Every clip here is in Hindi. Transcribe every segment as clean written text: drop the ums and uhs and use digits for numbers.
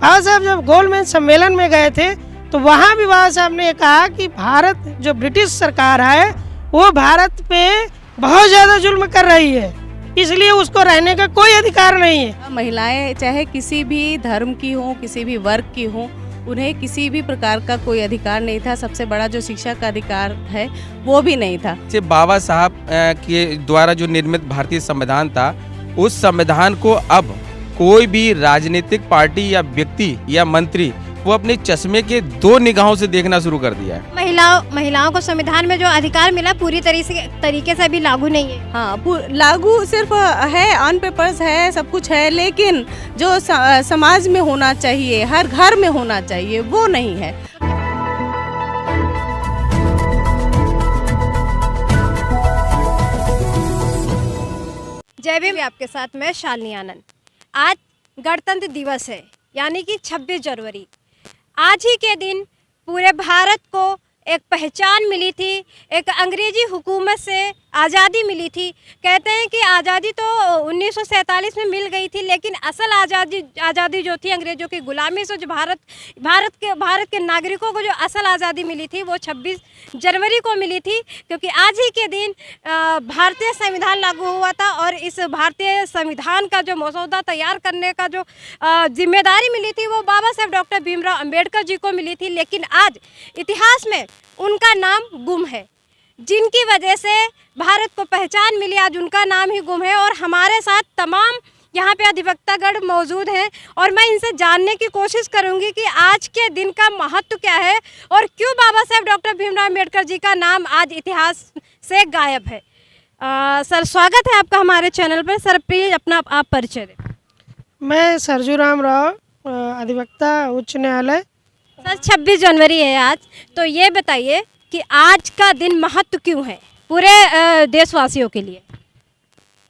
बाबा साहब जब गोलमेज सम्मेलन में गए थे तो वहाँ भी बाबा साहब ने कहा कि भारत जो ब्रिटिश सरकार है वो भारत पे बहुत ज़्यादा जुल्म कर रही है, इसलिए उसको रहने का कोई अधिकार नहीं है। महिलाएं चाहे किसी भी धर्म की हो, किसी भी वर्ग की हो, उन्हें किसी भी प्रकार का कोई अधिकार नहीं था। सबसे बड़ा जो शिक्षा का अधिकार है वो भी नहीं था। बाबा साहब के द्वारा जो निर्मित भारतीय संविधान था, उस संविधान को अब कोई भी राजनीतिक पार्टी या व्यक्ति या मंत्री वो अपने चश्मे के दो निगाहों से देखना शुरू कर दिया है। महिलाओं को संविधान में जो अधिकार मिला पूरी तरीके से अभी लागू नहीं है। हाँ, लागू सिर्फ है, ऑन पेपर्स है, सब कुछ है, लेकिन जो समाज में होना चाहिए, हर घर में होना चाहिए, वो नहीं है। जय भीम, आपके साथ मैं शालिनी आनंद। आज गणतंत्र दिवस है, यानी कि 26 जनवरी। आज ही के दिन पूरे भारत को एक पहचान मिली थी, एक अंग्रेजी हुकूमत से आज़ादी मिली थी। कहते हैं कि आज़ादी तो 1947 में मिल गई थी, लेकिन असल आज़ादी जो थी अंग्रेज़ों की गुलामी से जो भारत के नागरिकों को जो असल आज़ादी मिली थी वो 26 जनवरी को मिली थी, क्योंकि आज ही के दिन भारतीय संविधान लागू हुआ था और इस भारतीय संविधान का जो मसौदा तैयार करने का जो जिम्मेदारी मिली थी वो बाबा साहब डॉक्टर भीमराव अंबेडकर जी को मिली थी। लेकिन आज इतिहास में उनका नाम गुम है, जिनकी वजह से भारत को पहचान मिली, आज उनका नाम ही गुम है। और हमारे साथ तमाम यहाँ पे अधिवक्तागण मौजूद हैं और मैं इनसे जानने की कोशिश करूँगी कि आज के दिन का महत्व क्या है और क्यों बाबा साहब डॉक्टर भीमराव अम्बेडकर जी का नाम आज इतिहास से गायब है। सर, स्वागत है आपका हमारे चैनल पर। सर, प्लीज़ अपना आप परिचय दें। मैं सरजू राम राव, अधिवक्ता, उच्च न्यायालय। सर, 26 जनवरी है आज, तो ये बताइए कि आज का दिन महत्व क्यों है पूरे देशवासियों के लिए?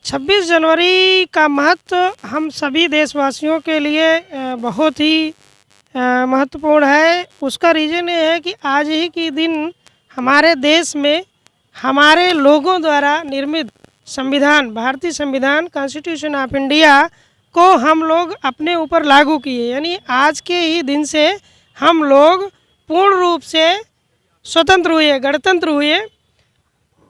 26 जनवरी का महत्व हम सभी देशवासियों के लिए बहुत ही महत्वपूर्ण है। उसका रीज़न ये है कि आज ही के दिन हमारे देश में हमारे लोगों द्वारा निर्मित संविधान, भारतीय संविधान, कॉन्स्टिट्यूशन ऑफ इंडिया को हम लोग अपने ऊपर लागू किए। यानी आज के ही दिन से हम लोग पूर्ण रूप से स्वतंत्र हुए, गणतंत्र हुए।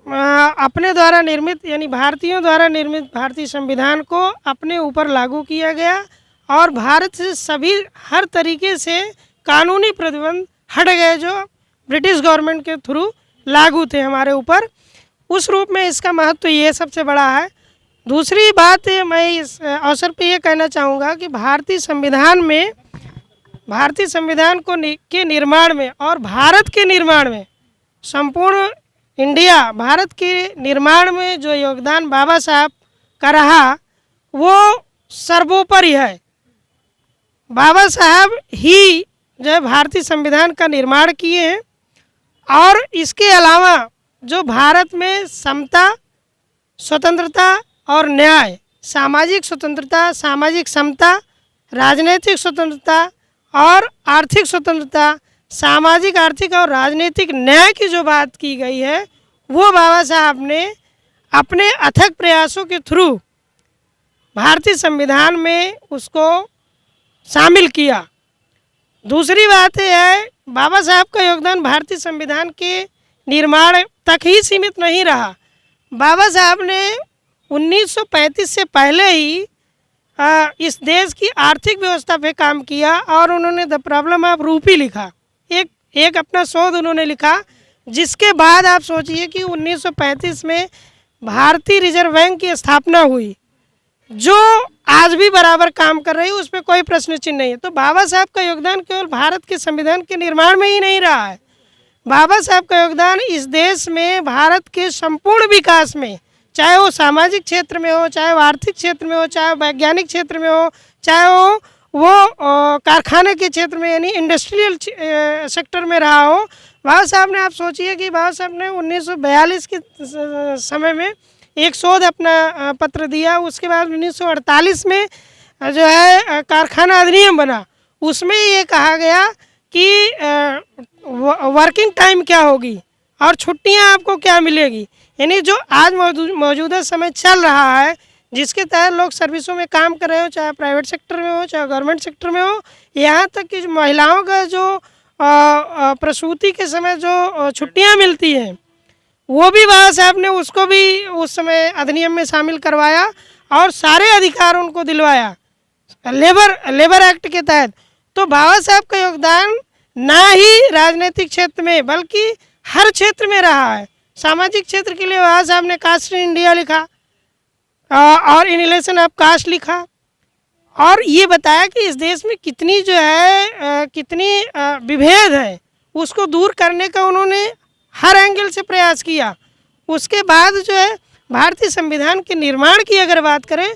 अपने द्वारा निर्मित यानी भारतीयों द्वारा निर्मित भारतीय संविधान को अपने ऊपर लागू किया गया और भारत से सभी हर तरीके से कानूनी प्रतिबंध हट गए जो ब्रिटिश गवर्नमेंट के थ्रू लागू थे हमारे ऊपर। उस रूप में इसका महत्व ये सबसे बड़ा है। दूसरी बात मैं इस अवसर पे ये कहना चाहूँगा कि भारतीय संविधान के निर्माण में और भारत के निर्माण में, संपूर्ण इंडिया भारत के निर्माण में जो योगदान बाबा साहब का रहा वो सर्वोपरि है। बाबा साहब ही जो है भारतीय संविधान का निर्माण किए हैं और इसके अलावा जो भारत में समता, स्वतंत्रता और न्याय, सामाजिक स्वतंत्रता, सामाजिक समता, राजनीतिक स्वतंत्रता और आर्थिक स्वतंत्रता, सामाजिक, आर्थिक और राजनीतिक न्याय की जो बात की गई है वो बाबा साहब ने अपने अथक प्रयासों के थ्रू भारतीय संविधान में उसको शामिल किया। दूसरी बात यह है, बाबा साहब का योगदान भारतीय संविधान के निर्माण तक ही सीमित नहीं रहा। बाबा साहब ने 1935 से पहले ही इस देश की आर्थिक व्यवस्था पे काम किया और उन्होंने द प्रॉब्लम ऑफ रूपी लिखा। एक अपना शोध उन्होंने लिखा, जिसके बाद आप सोचिए कि 1935 में भारतीय रिजर्व बैंक की स्थापना हुई, जो आज भी बराबर काम कर रही है, उस पर कोई प्रश्न चिन्ह नहीं है। तो बाबा साहब का योगदान केवल भारत के संविधान के निर्माण में ही नहीं रहा है, बाबा साहब का योगदान इस देश में भारत के संपूर्ण विकास में, चाहे वो सामाजिक क्षेत्र में हो, चाहे वो आर्थिक क्षेत्र में हो, चाहे वो वैज्ञानिक क्षेत्र में हो, चाहे वो कारखाने के क्षेत्र में यानी इंडस्ट्रियल सेक्टर में रहा हो। बाबा साहब ने, आप सोचिए कि बाबा साहब ने 1942 के समय में एक शोध अपना पत्र दिया। उसके बाद 1948 में जो है कारखाना अधिनियम बना, उसमें ये कहा गया कि वर्किंग टाइम क्या होगी और छुट्टियां आपको क्या मिलेगी। यानी जो आज मौजूदा समय चल रहा है जिसके तहत लोग सर्विसों में काम कर रहे हो, चाहे प्राइवेट सेक्टर में हो चाहे गवर्नमेंट सेक्टर में हो। यहाँ तक कि महिलाओं का जो प्रसूति के समय जो छुट्टियाँ मिलती हैं वो भी बाबा साहब ने उसको भी उस समय अधिनियम में शामिल करवाया और सारे अधिकार उनको दिलवाया लेबर एक्ट के तहत। तो बाबा साहब का योगदान ना ही राजनीतिक क्षेत्र में बल्कि हर क्षेत्र में रहा है। सामाजिक क्षेत्र के लिए बाबा साहब ने कास्ट इन इंडिया लिखा और इनिलेशन ऑफ कास्ट लिखा और ये बताया कि इस देश में कितनी जो है कितनी विभेद है उसको दूर करने का उन्होंने हर एंगल से प्रयास किया। उसके बाद जो है भारतीय संविधान के निर्माण की अगर बात करें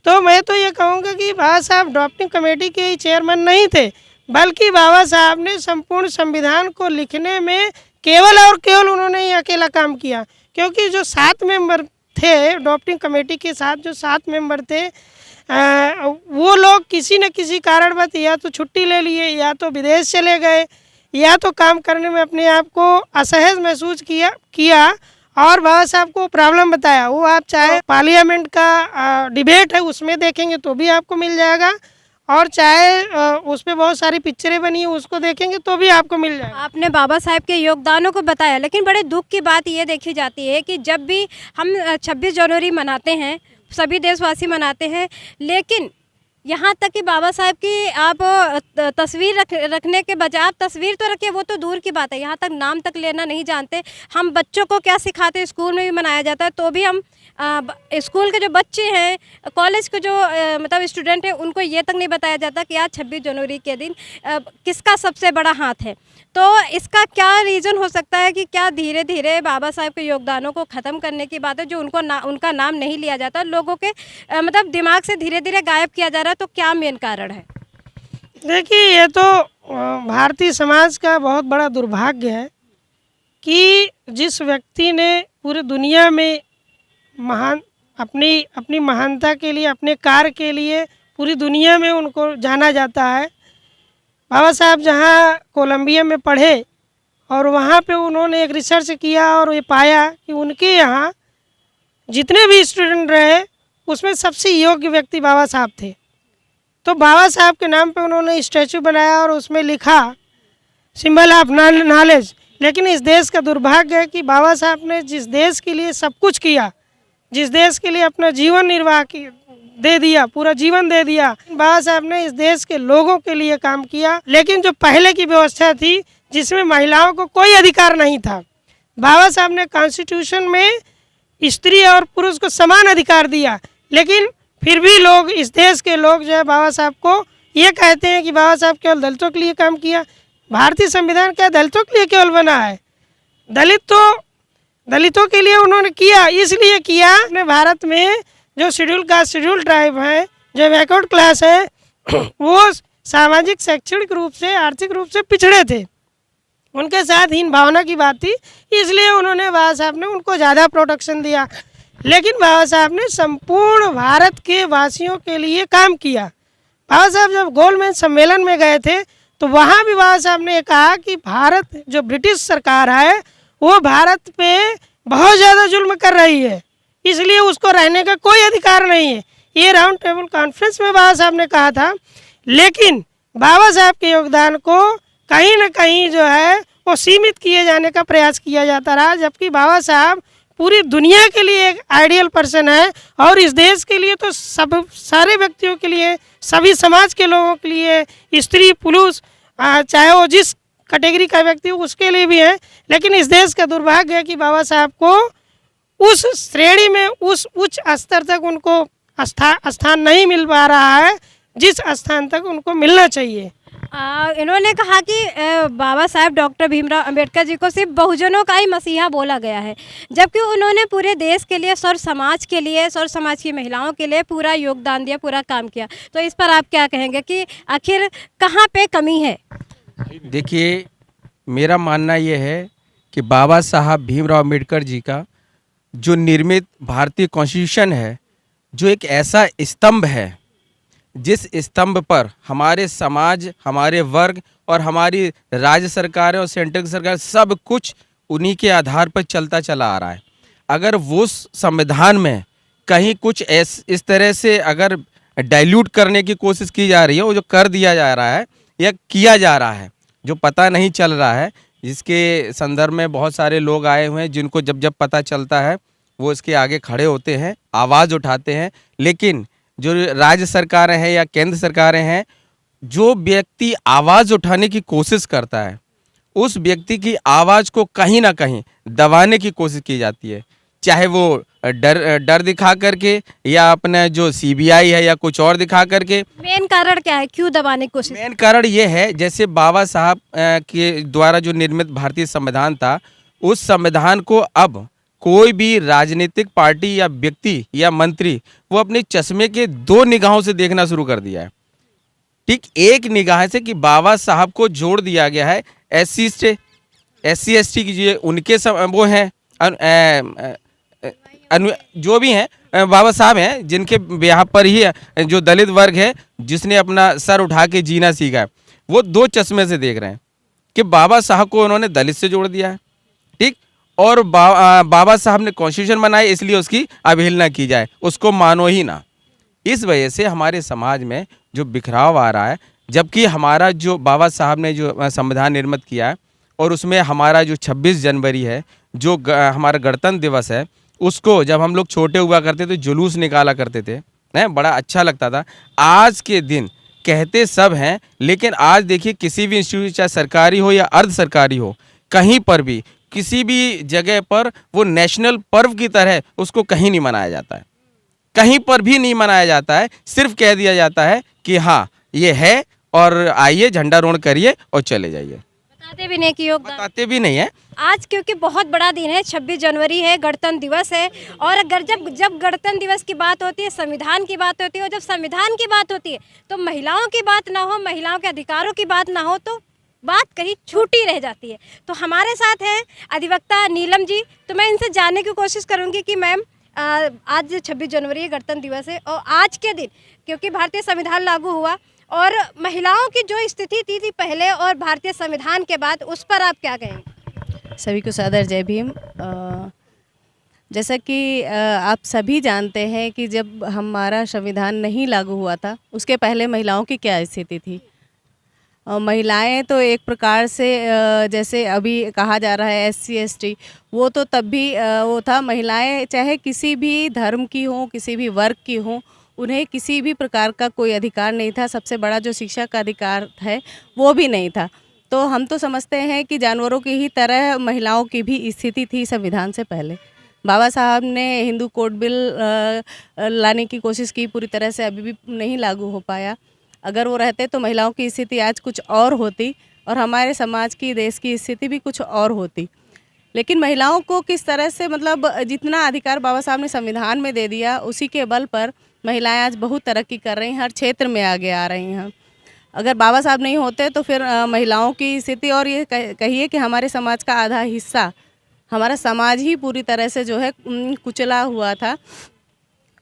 तो मैं तो ये कहूँगा कि बाबा साहब ड्राफ्टिंग कमेटी के चेयरमैन नहीं थे, बल्कि बाबा साहब ने संपूर्ण संविधान को लिखने में केवल और केवल उन्होंने ही अकेला काम किया। क्योंकि जो 7 मेंबर थे ड्राफ्टिंग कमेटी के साथ, जो 7 मेंबर थे वो लोग किसी न किसी कारणवश या तो छुट्टी ले लिए या तो विदेश चले गए या तो काम करने में अपने आप को असहज महसूस किया और बाबा साहब को प्रॉब्लम बताया। वो आप चाहे पार्लियामेंट का डिबेट है उसमें देखेंगे तो भी आपको मिल जाएगा और चाहे उस पर बहुत सारी पिक्चरें बनी है उसको देखेंगे तो भी आपको मिल जाएगा। आपने बाबा साहब के योगदानों को बताया, लेकिन बड़े दुख की बात ये देखी जाती है कि जब भी हम 26 जनवरी मनाते हैं, सभी देशवासी मनाते हैं, लेकिन यहाँ तक कि बाबा साहब की आप तस्वीर रखने के बजाय आप तस्वीर तो रखिए, वो तो दूर की बात है, यहाँ तक नाम तक लेना नहीं जानते। हम बच्चों को क्या सिखाते हैं, स्कूल में भी मनाया जाता है तो भी हम स्कूल के जो बच्चे हैं, कॉलेज के जो मतलब स्टूडेंट हैं, उनको ये तक नहीं बताया जाता कि आज 26 जनवरी के दिन किसका सबसे बड़ा हाथ है। तो इसका क्या रीज़न हो सकता है कि क्या धीरे धीरे बाबा साहब के योगदानों को ख़त्म करने की बात है, जो उनका नाम नहीं लिया जाता, लोगों के मतलब दिमाग से धीरे धीरे गायब किया जा रहा है, तो क्या मेन कारण है? देखिए, ये तो भारतीय समाज का बहुत बड़ा दुर्भाग्य है कि जिस व्यक्ति ने पूरे दुनिया में अपनी महानता के लिए, अपने कार्य के लिए पूरी दुनिया में उनको जाना जाता है। बाबा साहब जहाँ कोलंबिया में पढ़े और वहाँ पे उन्होंने एक रिसर्च किया और ये पाया कि उनके यहाँ जितने भी स्टूडेंट रहे उसमें सबसे योग्य व्यक्ति बाबा साहब थे। तो बाबा साहब के नाम पे उन्होंने स्टैचू बनाया और उसमें लिखा सिंबल ऑफ नॉलेज। लेकिन इस देश का दुर्भाग्य है कि बाबा साहब ने जिस देश के लिए सब कुछ किया, जिस देश के लिए अपना जीवन निर्वाह दे दिया, पूरा जीवन दे दिया, बाबा साहब ने इस देश के लोगों के लिए काम किया। लेकिन जो पहले की व्यवस्था थी जिसमें महिलाओं को कोई अधिकार नहीं था, बाबा साहब ने कॉन्स्टिट्यूशन में स्त्री और पुरुष को समान अधिकार दिया। लेकिन फिर भी लोग, इस देश के लोग जो है बाबा साहब को ये कहते हैं कि बाबा साहब केवल दलितों के लिए काम किया। भारतीय संविधान क्या दलितों के लिए केवल बना है? दलितों के लिए उन्होंने किया, इसलिए किया अपने भारत में जो शेड्यूल कास्ट, शेड्यूल ट्राइब है, जो बैकवर्ड क्लास है, वो सामाजिक, शैक्षणिक रूप से, आर्थिक रूप से पिछड़े थे, उनके साथ हीन भावना की बात थी, इसलिए उन्होंने बाबा साहब ने उनको ज़्यादा प्रोटेक्शन दिया। लेकिन बाबा साहब ने संपूर्ण भारत के वासियों के लिए काम किया। बाबा साहब जब गोलमेज सम्मेलन में गए थे तो वहाँ भी बाबा साहब ने कहा कि भारत, जो ब्रिटिश सरकार है, वो भारत पे बहुत ज़्यादा जुल्म कर रही है, इसलिए उसको रहने का कोई अधिकार नहीं है। ये राउंड टेबल कॉन्फ्रेंस में बाबा साहब ने कहा था। लेकिन बाबा साहब के योगदान को कहीं ना कहीं जो है वो सीमित किए जाने का प्रयास किया जाता रहा, जबकि बाबा साहब पूरी दुनिया के लिए एक आइडियल पर्सन है और इस देश के लिए तो सारे व्यक्तियों के लिए, सभी समाज के लोगों के लिए, स्त्री पुरुष चाहे वो जिस कैटेगरी का व्यक्ति हो उसके लिए भी है। लेकिन इस देश का दुर्भाग्य है कि बाबा साहब को उस श्रेणी में, उस उच्च स्तर तक उनको स्थान नहीं मिल पा रहा है जिस स्थान तक उनको मिलना चाहिए। इन्होंने कहा कि बाबा साहब डॉक्टर भीमराव अंबेडकर जी को सिर्फ बहुजनों का ही मसीहा बोला गया है, जबकि उन्होंने पूरे देश के लिए, सौर समाज के लिए, सौर समाज की महिलाओं के लिए पूरा योगदान दिया, पूरा काम किया। तो इस पर आप क्या कहेंगे कि आखिर कहाँ पे कमी है? देखिए, मेरा मानना ये है कि बाबा साहब भीमराव अंबेडकर जी का जो निर्मित भारतीय कॉन्स्टिट्यूशन है, जो एक ऐसा स्तंभ है जिस स्तंभ पर हमारे समाज, हमारे वर्ग और हमारी राज्य सरकार और सेंट्रल की सरकार, सब कुछ उन्हीं के आधार पर चलता चला आ रहा है। अगर वो संविधान में कहीं कुछ इस तरह से अगर डाइल्यूट करने की कोशिश की जा रही है, वो जो कर दिया जा रहा है या किया जा रहा है, जो पता नहीं चल रहा है, जिसके संदर्भ में बहुत सारे लोग आए हुए हैं, जिनको जब जब पता चलता है वो इसके आगे खड़े होते हैं, आवाज़ उठाते हैं। लेकिन जो राज्य सरकारें हैं या केंद्र सरकारें हैं, जो व्यक्ति आवाज़ उठाने की कोशिश करता है, उस व्यक्ति की आवाज़ को कहीं ना कहीं दबाने की कोशिश की जाती है, चाहे वो डर दिखा करके या अपने जो सीबीआई है या कुछ और दिखा करके। मेन कारण क्या है, क्यों दबाने की कोशिश? मेन कारण ये है, जैसे बाबा साहब के द्वारा जो निर्मित भारतीय संविधान था, उस संविधान को अब कोई भी राजनीतिक पार्टी या व्यक्ति या मंत्री वो अपने चश्मे के दो निगाहों से देखना शुरू कर दिया है। ठीक एक निगाह से कि बाबा साहब को जोड़ दिया गया है SC से, SC ST की जो उनके वो हैं जो भी हैं बाबा साहब हैं, जिनके यहाँ पर ही जो दलित वर्ग है, जिसने अपना सर उठा के जीना सीखा है, वो दो चश्मे से देख रहे हैं कि बाबा साहब को उन्होंने दलित से जोड़ दिया है। ठीक, और बाबा साहब ने कॉन्स्टिट्यूशन बनाई, इसलिए उसकी अवहेलना की जाए, उसको मानो ही ना। इस वजह से हमारे समाज में जो बिखराव आ रहा है, जबकि हमारा जो बाबा साहब ने जो संविधान निर्मित किया है, और उसमें हमारा जो 26 जनवरी है, जो हमारा गणतंत्र दिवस है, उसको जब हम लोग छोटे हुआ करते थे जुलूस निकाला करते थे, बड़ा अच्छा लगता था। आज के दिन कहते सब हैं, लेकिन आज देखिए किसी भी इंस्टीट्यूट, चाहे सरकारी हो या अर्ध सरकारी हो, कहीं पर भी किसी भी जगह पर वो नेशनल पर्व की तरह उसको कहीं नहीं मनाया जाता है, कहीं पर भी नहीं मनाया जाता है। सिर्फ कह दिया जाता है कि हाँ ये है और आइए झंडारोहण करिए और चले जाइए, बताते भी नहीं कि योगदान, बताते भी नहीं है। आज क्योंकि बहुत बड़ा दिन है, 26 जनवरी है, गणतंत्र दिवस है, और अगर जब गणतंत्र दिवस की बात होती है, संविधान की बात होती है, और जब संविधान की बात होती है तो महिलाओं की बात ना हो, महिलाओं के अधिकारों की बात ना हो, तो बात कहीं छूटी रह जाती है। तो हमारे साथ हैं अधिवक्ता नीलम जी, तो मैं इनसे जानने की कोशिश करूँगी कि मैम, आज 26 जनवरी गणतंत्र दिवस है, और आज के दिन क्योंकि भारतीय संविधान लागू हुआ, और महिलाओं की जो स्थिति थी पहले और भारतीय संविधान के बाद, उस पर आप क्या कहेंगे? सभी को सादर जय भीम। जैसा कि आप सभी जानते हैं कि जब हमारा संविधान नहीं लागू हुआ था, उसके पहले महिलाओं की क्या स्थिति थी। महिलाएं तो एक प्रकार से जैसे अभी कहा जा रहा है SC ST, वो तो तब भी वो था। महिलाएं चाहे किसी भी धर्म की हों, किसी भी वर्ग की हों, उन्हें किसी भी प्रकार का कोई अधिकार नहीं था। सबसे बड़ा जो शिक्षा का अधिकार है वो भी नहीं था। तो हम तो समझते हैं कि जानवरों की ही तरह महिलाओं की भी स्थिति थी संविधान से पहले। बाबा साहब ने हिंदू कोड बिल लाने की कोशिश की, पूरी तरह से अभी भी नहीं लागू हो पाया। अगर वो रहते तो महिलाओं की स्थिति आज कुछ और होती, और हमारे समाज की, देश की स्थिति भी कुछ और होती। लेकिन महिलाओं को किस तरह से, मतलब जितना अधिकार बाबा साहब ने संविधान में दे दिया, उसी के बल पर महिलाएं आज बहुत तरक्की कर रही हैं, हर क्षेत्र में आगे आ रही हैं। अगर बाबा साहब नहीं होते तो फिर महिलाओं की स्थिति, और ये कहिए कि हमारे समाज का आधा हिस्सा, हमारा समाज ही पूरी तरह से जो है कुचला हुआ था,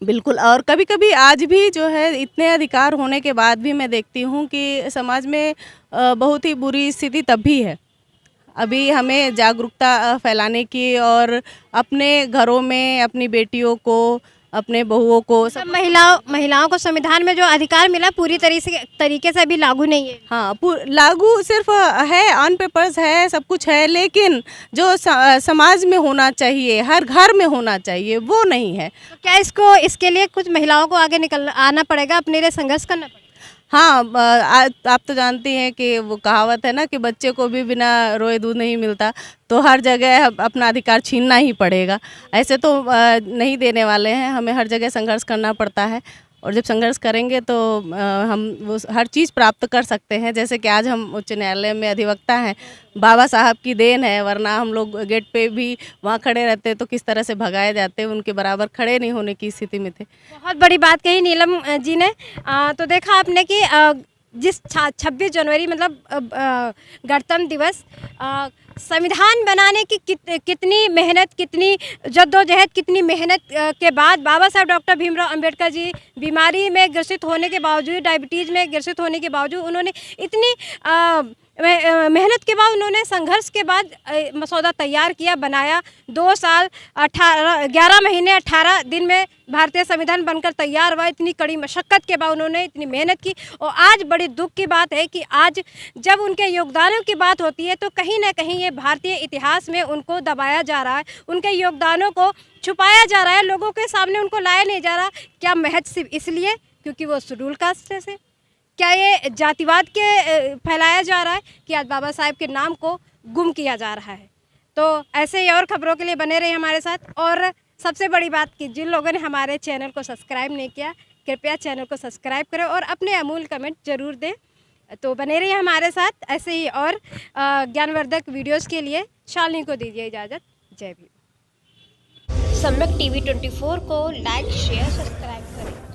बिल्कुल। और कभी कभी आज भी जो है इतने अधिकार होने के बाद भी मैं देखती हूँ कि समाज में बहुत ही बुरी स्थिति तब भी है। अभी हमें जागरूकता फैलाने की, और अपने घरों में अपनी बेटियों को, अपने बहुओं को, सब महिलाओं को संविधान में जो अधिकार मिला पूरी तरीके से अभी लागू नहीं है। हाँ, लागू सिर्फ है, ऑन पेपर्स है, सब कुछ है, लेकिन जो समाज में होना चाहिए, हर घर में होना चाहिए, वो नहीं है। तो क्या इसके लिए कुछ महिलाओं को आगे आना पड़ेगा, अपने लिए संघर्ष करना पड़ेगा? हाँ, आप तो जानती हैं कि वो कहावत है ना कि बच्चे को भी बिना रोए दूध नहीं मिलता। तो हर जगह अपना अधिकार छीनना ही पड़ेगा, ऐसे तो नहीं देने वाले हैं। हमें हर जगह संघर्ष करना पड़ता है, और जब संघर्ष करेंगे तो हम वो हर चीज़ प्राप्त कर सकते हैं। जैसे कि आज हम उच्च न्यायालय में अधिवक्ता हैं, बाबा साहब की देन है, वरना हम लोग गेट पे भी वहाँ खड़े रहते तो किस तरह से भगाए जाते, उनके बराबर खड़े नहीं होने की स्थिति में थे। बहुत बड़ी बात कही नीलम जी ने। तो देखा आपने कि जिस 26 जनवरी मतलब गणतंत्र दिवस संविधान बनाने की कितनी मेहनत, कितनी जद्दोजहद, कितनी मेहनत के बाद बाबा साहब डॉक्टर भीमराव अंबेडकर जी बीमारी में ग्रसित होने के बावजूद, डायबिटीज़ में ग्रसित होने के बावजूद, उन्होंने इतनी मेहनत के बाद, उन्होंने संघर्ष के बाद मसौदा तैयार किया, बनाया। 2 साल 11 महीने 18 दिन में भारतीय संविधान बनकर तैयार हुआ। इतनी कड़ी मशक्क़त के बाद उन्होंने इतनी मेहनत की। और आज बड़ी दुख की बात है कि आज जब उनके योगदानों की बात होती है तो कहीं ना कहीं ये भारतीय इतिहास में उनको दबाया जा रहा है, उनके योगदानों को छुपाया जा रहा है, लोगों के सामने उनको लाया नहीं जा रहा। क्या महज सिर्फ इसलिए क्योंकि वो शेड्यूल कास्ट से? क्या ये जातिवाद के फैलाया जा रहा है कि आज बाबा साहेब के नाम को गुम किया जा रहा है? तो ऐसे ही और खबरों के लिए बने रहिए हमारे साथ। और सबसे बड़ी बात कि जिन लोगों ने हमारे चैनल को सब्सक्राइब नहीं किया, कृपया चैनल को सब्सक्राइब करें और अपने अमूल्य कमेंट ज़रूर दें। तो बने रहिए हमारे साथ ऐसे ही और ज्ञानवर्धक वीडियोज़ के लिए। शालिनी को दीजिए इजाज़त। जय भीम। सम्यक टीवी 24 को लाइक, शेयर, सब्सक्राइब करें।